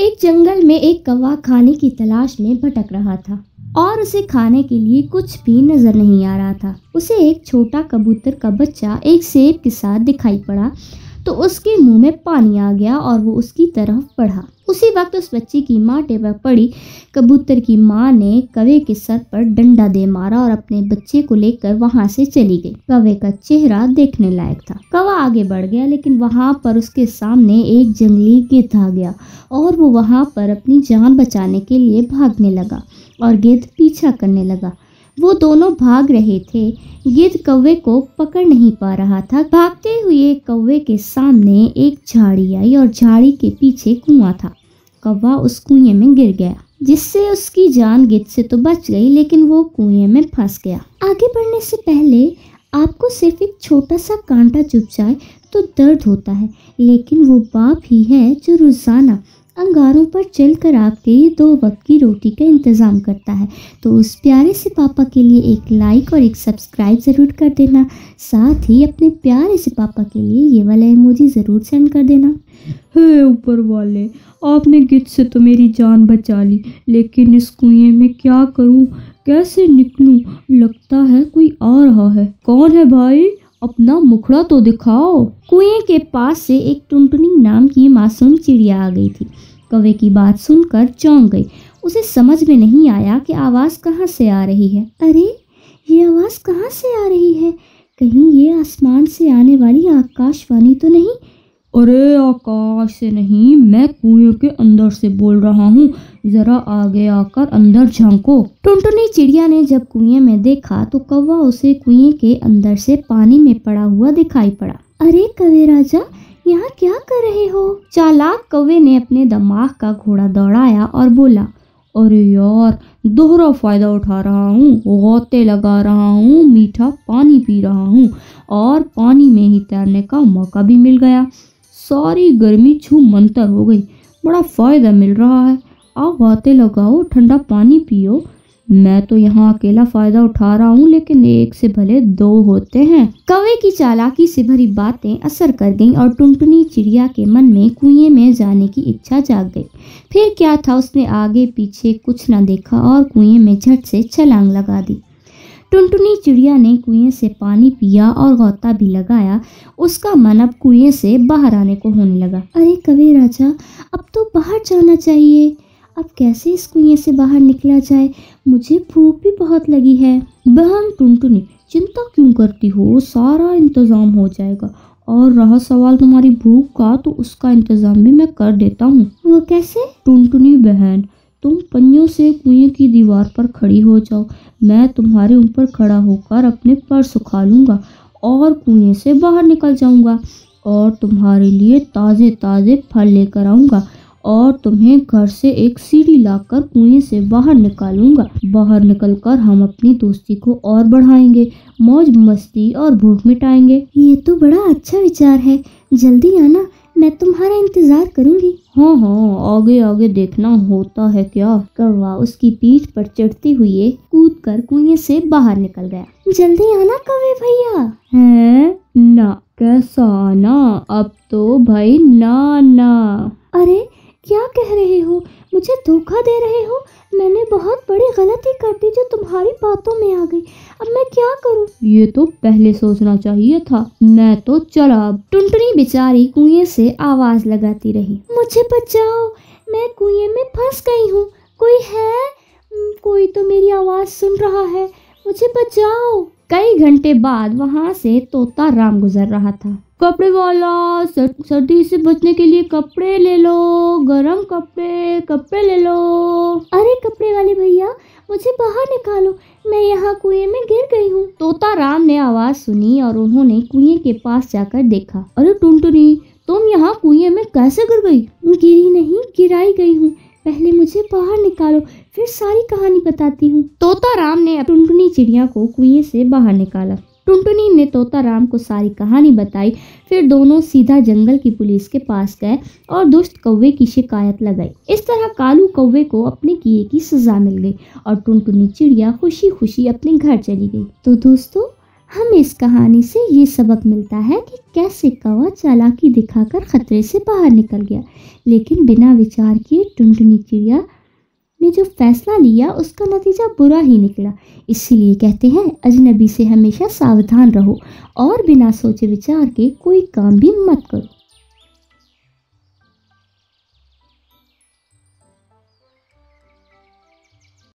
एक जंगल में एक कौवा खाने की तलाश में भटक रहा था और उसे खाने के लिए कुछ भी नजर नहीं आ रहा था। उसे एक छोटा कबूतर का बच्चा एक सेब के साथ दिखाई पड़ा तो उसके मुंह में पानी आ गया और वो उसकी तरफ बढ़ा। उसी वक्त उस बच्चे की माँ टेबल पड़ी। कबूतर की माँ ने कौवे के सर पर डंडा दे मारा और अपने बच्चे को लेकर वहां से चली गई। कौवे का चेहरा देखने लायक था। कौवा आगे बढ़ गया लेकिन वहां पर उसके सामने एक जंगली गिद्ध आ गया और वो वहां पर अपनी जान बचाने के लिए भागने लगा और गिद्ध पीछा करने लगा। वो दोनों भाग रहे थे। गिद्ध कौवे को पकड़ नहीं पा रहा था। भागते हुए कौवे के सामने एक झाड़ी आई और झाड़ी के पीछे कुआं था। कौवा उस कुएं में गिर गया जिससे उसकी जान गिद्ध से तो बच गई लेकिन वो कुएं में फंस गया। आगे बढ़ने से पहले आपको सिर्फ एक छोटा सा कांटा चुभ जाए तो दर्द होता है, लेकिन वो बाप ही है जो रोजाना अंगारों पर चलकर आपके ये 2 वक्त की रोटी का इंतज़ाम करता है। तो उस प्यारे से पापा के लिए एक लाइक और एक सब्सक्राइब ज़रूर कर देना। साथ ही अपने प्यारे से पापा के लिए ये वाला इमोजी ज़रूर सेंड कर देना। हे ऊपर वाले, आपने गिद्ध से तो मेरी जान बचा ली, लेकिन इस कुएं में क्या करूं, कैसे निकलूं? लगता है कोई आ रहा है। कौन है भाई? अपना मुखड़ा तो दिखाओ। कुएं के पास से एक टुनटुनी नाम की मासूम चिड़िया आ गई थी। कौवे की बात सुनकर चौंक गई। उसे समझ में नहीं आया कि आवाज़ कहाँ से आ रही है। अरे, ये आवाज़ कहाँ से आ रही है? कहीं ये आसमान से आने वाली आकाशवाणी तो नहीं? अरे आकाश से नहीं, मैं कुएं के अंदर से बोल रहा हूँ। जरा आगे आकर अंदर झांको। टुनटुनी चिड़िया ने जब कुएं में देखा तो कौवा उसे कुएं के अंदर से पानी में पड़ा हुआ दिखाई पड़ा। अरे कौवे राजा, यहाँ क्या कर रहे हो? चालाक कौवे ने अपने दिमाग का घोड़ा दौड़ाया और बोला, अरे यार, दोहरा फायदा उठा रहा हूँ, गोते लगा रहा हूँ, मीठा पानी पी रहा हूँ और पानी में ही तैरने का मौका भी मिल गया। सारी गर्मी छू मंतर हो गई। बड़ा फायदा मिल रहा है। आओ बातें लगाओ, ठंडा पानी पियो। मैं तो यहाँ अकेला फायदा उठा रहा हूँ, लेकिन एक से भले 2 होते हैं। कौवे की चालाकी से भरी बातें असर कर गईं और टुनटुनी चिड़िया के मन में कुएं में जाने की इच्छा जाग गई। फिर क्या था, उसने आगे पीछे कुछ न देखा और कुएं में झट से छलांग लगा दी। टुनटुनी चिड़िया ने कुएं से पानी पिया और गोता भी लगाया। उसका मन अब कुएं से बाहर आने को होने लगा। अरे कौवे राजा, अब तो बाहर जाना चाहिए। अब कैसे इस कुएं से बाहर निकला जाए? मुझे भूख भी बहुत लगी है। बहन टुनटुनी, चिंता क्यों करती हो? सारा इंतजाम हो जाएगा। और रहा सवाल तुम्हारी भूख का, तो उसका इंतजाम भी मैं कर देता हूँ। वो कैसे? टुनटुनी बहन, तुम पहियों से कुएं की दीवार पर खड़ी हो जाओ। मैं तुम्हारे ऊपर खड़ा होकर अपने पर सुखा लूँगा और कुएं से बाहर निकल जाऊँगा और तुम्हारे लिए ताज़े ताज़े फल लेकर आऊँगा और तुम्हें घर से एक सीढ़ी लाकर कुएं से बाहर निकालूंगा। बाहर निकलकर हम अपनी दोस्ती को और बढ़ाएंगे, मौज मस्ती और भूख मिटाएंगे। ये तो बड़ा अच्छा विचार है। जल्दी आना, मैं तुम्हारा इंतजार करूंगी। हाँ हाँ, आगे आगे देखना होता है क्या। कौवा उसकी पीठ पर चढ़ते हुए कूदकर कुएं से बाहर निकल गया। जल्दी आना कौवे भैया। है ना, कैसा आना? अब तो भाई ना। अरे क्या कह रहे हो? मुझे धोखा दे रहे हो? मैंने बहुत बड़ी गलती कर दी जो तुम्हारी बातों में आ गई। अब मैं क्या करूं? ये तो पहले सोचना चाहिए था। मैं तो चला। टुनटुनी बेचारी कुएं से आवाज लगाती रही, मुझे बचाओ, मैं कुएं में फंस गई हूँ। कोई है? कोई तो मेरी आवाज सुन रहा है, मुझे बचाओ। कई घंटे बाद वहां से तोता राम गुजर रहा था। कपड़े वाला, सर्दी से बचने के लिए कपड़े ले लो, गरम कपड़े ले लो। अरे कपड़े वाले भैया, मुझे बाहर निकालो, मैं यहाँ कुएं में गिर गई हूँ। तोता राम ने आवाज सुनी और उन्होंने कुएं के पास जाकर देखा। अरे टुनटुनी, तुम यहाँ कुएं में कैसे गिर गई? गिरी नहीं, गिराई गई हूँ। पहले मुझे बाहर निकालो, फिर सारी कहानी बताती हूँ। तोता राम ने टुनटुनी चिड़िया को कुएं से बाहर निकाला। टुनटुनी ने तोता राम को सारी कहानी बताई। फिर दोनों सीधा जंगल की पुलिस के पास गए और दुष्ट कौवे की शिकायत लगाई। इस तरह कालू कौवे को अपने किए की सजा मिल गई और टुनटुनी चिड़िया खुशी खुशी अपने घर चली गई। तो दोस्तों, हमें इस कहानी से ये सबक मिलता है कि कैसे कौवा चालाकी दिखाकर खतरे से बाहर निकल गया, लेकिन बिना विचार किए टुनटुनी चिड़िया ने जो फैसला लिया उसका नतीजा बुरा ही निकला। इसीलिए कहते हैं अजनबी से हमेशा सावधान रहो और बिना सोचे विचार के कोई काम भी मत करो।